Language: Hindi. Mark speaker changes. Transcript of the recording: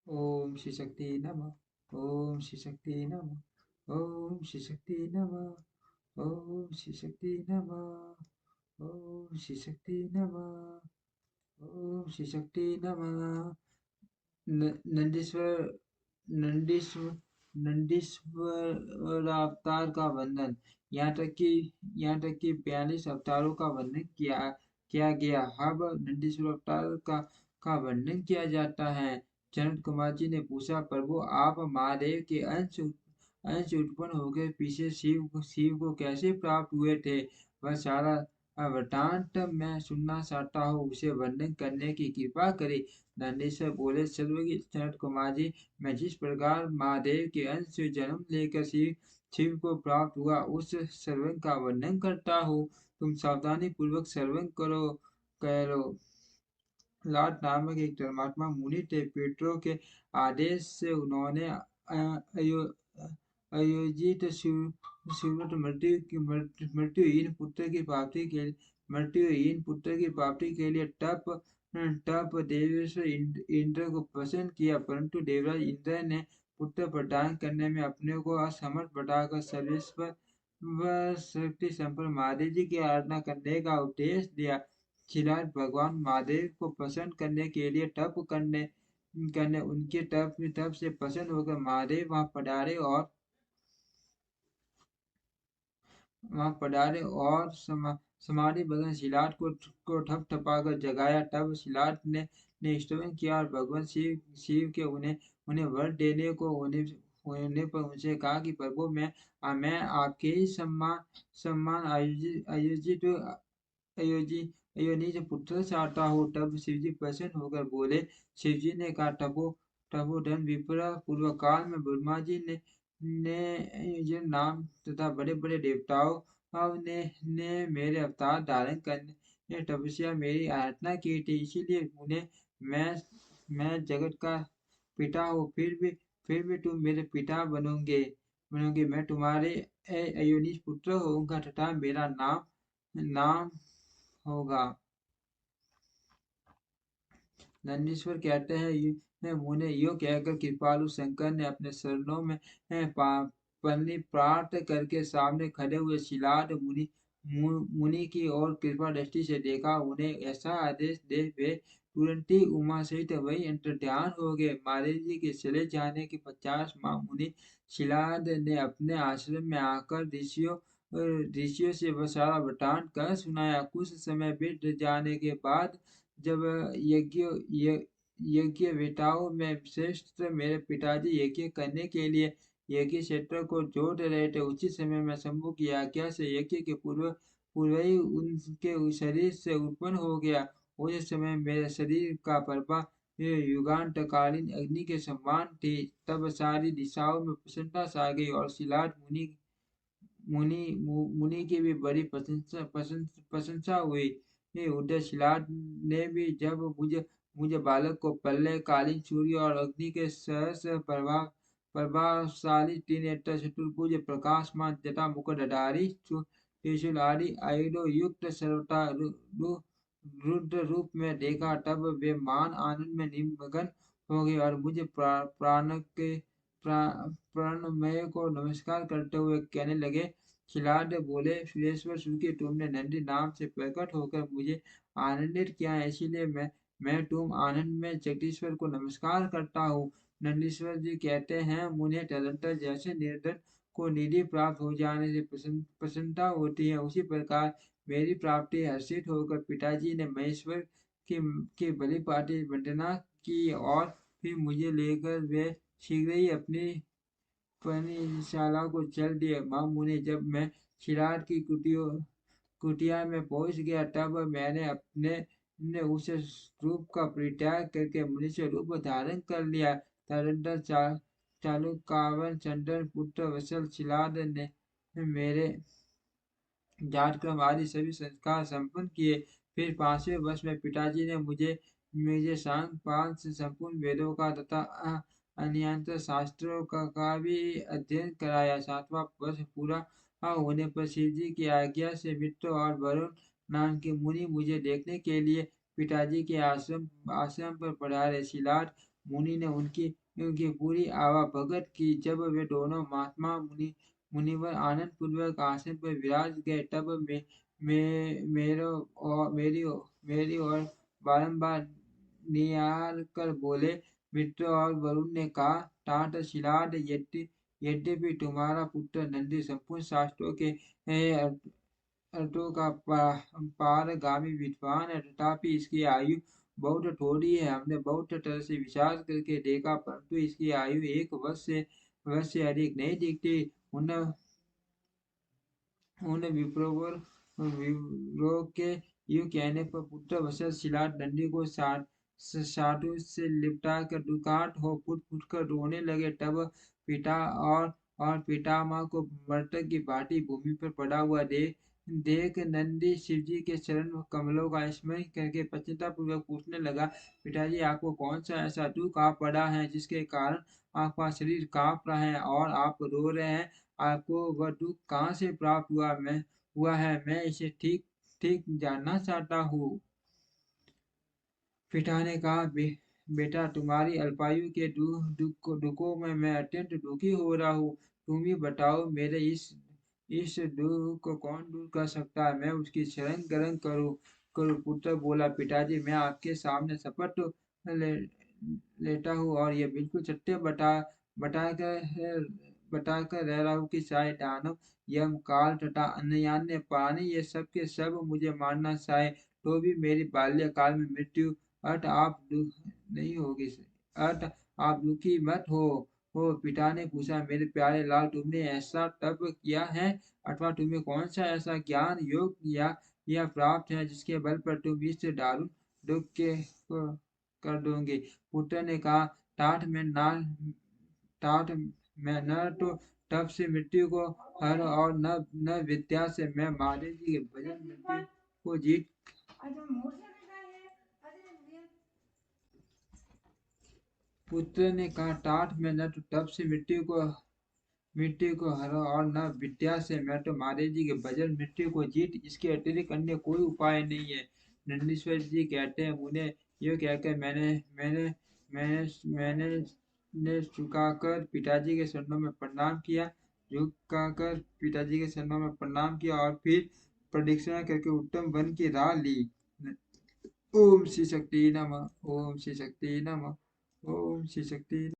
Speaker 1: ओम श्री शक्ति नमः। ओम श्री शक्ति नमः। ओम श्री शक्ति नमः। ओम श्री शक्ति नमः। ओम श्री शक्ति नमः। ओम श्री शक्ति नमः। नंदीश्वर नंदीश्वर नंदीश्वर अवतार का वर्णन। यहाँ तक कि 42 अवतारों का वर्णन किया किया गया। अब नंदीश्वर अवतार का वर्णन किया जाता है। जनक कुमार जी ने पूछा, प्रभु आप महादेव के अंश उत्पन्न होकर पीछे शिव को कैसे प्राप्त हुए थे? वह सारा वृतांत मैं सुनना चाहता हूँ, उसे वर्णन करने की कृपा करें। नंदीश्वर बोले, सर्वज्ञ जनक कुमार जी, मैं जिस प्रकार महादेव के अंश से जन्म लेकर शिव को प्राप्त हुआ, उस सर्वज्ञ का वर्णन करता हूँ। तुम सावधानी पूर्वक सर्वज्ञ करो। लाट नामक एक धर्मात्मा मुनि थे। पेट्रो के आदेश से उन्होंने आयोजित श्रीमत मृत्युहीन पुत्र की प्राप्ति के लिए तप देवेश्वर इंद्र को प्रसन्न किया, परंतु देवराज इंद्र ने पुत्र प्रदान करने में अपने को असमर्थ बताकर सर्वेश्वर व शक्ति संपन्न महादेव जी की आराधना करने का उपदेश दिया। शिलाद भगवान महादेव को प्रसन्न करने के लिए तप करने करने उनके तप से प्रसन्न होकर महादेव वहां पधारे और समाधि भगवान शिलाद को ठप-ठपाकर जगाया। तब शिलाद ने स्तवन किया और भगवान शिव के उन्हें वर देने को होने पर उनसे कहा कि प्रभु मैं आपके ही सम्मान अयोनिज पुत्र चाहता हूँ। तब शिवजी प्रसन्न होकर बोले। शिवजी ने कहा, तपोधन विप्र, पूर्व काल में ब्रह्मा जी ने ये नाम तथा बड़े बड़े देवताओं ने मेरे अवतार धारण करने तपस्या मेरी आराधना की थी, इसीलिए उन्हें मैं जगत का पिता हूँ। फिर भी तुम मेरे पिता बनोगे। मैं तुम्हारे अयोनिज पुत्र होऊंगा तथा मेरा नाम होगा। नंदीश्वर कहते हैं, मुने यो कहकर कृपालु शंकर ने अपने चरणों में पन्नी प्राप्त करके सामने खड़े हुए शिलाद मुनि की ओर कृपा दृष्टि से देखा। उन्हें ऐसा आदेश दे वे तुरंत ही उमा सहित वही अंतर्ध्यान हो गए। महादेव जी के चले जाने के 50 माह मुनि शिलाद ने अपने आश्रम में आकर ऋषियों से वह सारा वृतांत कर सुनाया। कुछ समय बीत जाने के बाद जब यज्ञवेताओं में श्रेष्ठ मेरे पिताजी यज्ञ करने के लिए यज्ञ क्षेत्र को जोत रहे थे, उसी समय मैं शंभु की आज्ञा से यज्ञ के पूर्व ही उनके शरीर से उत्पन्न हो गया। उस समय मेरे शरीर का प्रभा युगांतकालीन अग्नि के समान थी। तब सारी दिशाओं में प्रसन्नता छा गई और शिलाद मुनि की भी बड़ी प्रशंसा हुई। उधर शिलाद ने भी जब मुझे बालक को प्रलय कालीन सूर्य और अग्नि के सहस प्रभावशाली त्रिनेत्र चतुर्भुज प्रकाशमान जटा मुकुटधारी त्रिशूल आदि आयुधों युक्त सर्वथा रुद्र रूप में देखा। तब वे मान आनंद में निमग्न हो गए और मुझे प्रणमय को नमस्कार करते हुए कहने लगे। खिलाड़ बोले, सुरेश्वर सुखी, तुमने नंदी नाम से प्रकट होकर मुझे आनंदित किया है, इसीलिए मैं तुम आनंद में जगदीश्वर को नमस्कार करता हूँ। नंदीश्वर जी कहते हैं, मुझे तदंतर जैसे निर्धन को निधि प्राप्त हो जाने से प्रसन्नता होती है, उसी प्रकार मेरी प्राप्ति हर्षित होकर पिताजी ने महेश्वर की बलि पार्टी वंदना की और फिर मुझे लेकर वे शीघ्र ही अपनी पर्णशाला को चल दिए। मामू ने जब मैं शिलार की कुटिया में पहुंच गया, तब मैंने अपने ने उस रूप का परित्याग करके मनुष्य रूप धारण कर लिया। तदनंतर चालुकावन चंद्रन पुत्र वत्सल शिलाद ने मेरे जातक्रम आदि सभी संस्कार संपन्न किए। फिर 5वें वर्ष में पिताजी ने मुझे सांग पांच से संपूर्ण वेदों का तथा अन्यंत्र शास्त्रों का भी अध्ययन कराया। 7वां वर्ष पूरा होने पर शिव जी की आज्ञा से मित्र और वरुण नाम के मुनि मुझे देखने के लिए पिताजी के आश्रम पर पधारे। शिलाद मुनि ने उनकी उनकी पूरी आवभगत की। जब वे दोनों महात्मा मुनिवर आनंद पूर्वक आसन पर विराज गए, तब मेरी और बारंबार निहार कर बोले। मित्र और वरुण ने कहा, तात शिलाद, यद्यपि तुम्हारा पुत्र नंदी संपूर्ण शास्त्रों के अर्थों का पारगामी विद्वान है, तथापि इसकी आयु बहुत थोड़ी है। हमने बहुत तरह से विचार करके देखा, परंतु इसकी आयु 1 वर्ष से अधिक नहीं दिखती। उन विप्रों के यूं कहने पर पुत्र वत्सल शिलाद नंदी को साधु से लिपटा कर दुखार्त हो फुट फुट कर रोने लगे। तब पिता और पितामह को मृतक की भांति भूमि पर पड़ा हुआ देख नंदी शिवजी के चरण कमलों का स्मरण करके पश्चातापूर्वक पूछने लगा, पिताजी, आपको कौन सा ऐसा दुख आ पड़ा है जिसके कारण आपका शरीर कांप रहा है और आप रो रहे हैं? आपको वह दुख कहाँ से प्राप्त हुआ है? मैं इसे ठीक ठीक जानना चाहता हूँ। पिता ने कहा, बेटा, तुम्हारी अल्पायु के दुखों में मैं अत्यंत दुखी हो रहा हूँ। तुम ही बताओ, मेरे इस दुख को कौन दूर कर सकता है? मैं उसकी शरण ग्रहण करूँ। पुत्र बोला, पिताजी, मैं आपके सामने शपथ ले, लेता हूँ और ये बिल्कुल सत्य बताकर रह रहा हूँ कि चाहे दानव, यम, काल तथा अन्य प्राणी ये सब के सब मुझे मारना चाहे, तो भी मेरी बाल्यकाल में मृत्यु अत आप नहीं होगी। अत आप दुखी मत हो। पिता ने पूछा, मेरे प्यारे लाल, तुमने ऐसा तप किया है अथवा तुम्हें कौन सा ऐसा ज्ञान योग या प्राप्त है जिसके बल पर तुम इस दारुण दुख के को कर दोगे? पुत्र ने कहा, तात मैं न तो तप से मृत्यु को हर और न विद्या से मैं महादेव जी के भजन मृत्यु को जीत। पुत्र ने कहा, तात मैं न तो तप से मृत्यु को हरा और न विद्या से मैं तो महादेव जी के भजन मृत्यु को जीत। इसके अतिरिक्त अन्य कोई उपाय नहीं है। नंदीश्वर जी कहते हैं, मुझे ये कहकर मैंने ने झुकाकर पिताजी के चरणों में प्रणाम किया। झुकाकर पिताजी के चरणों में प्रणाम किया और फिर प्रदक्षिणा करके उत्तम वन की राह ली। ओम श्री शक्ति नमः। ओम श्री शक्ति नमः। ओम श्री शक्ति।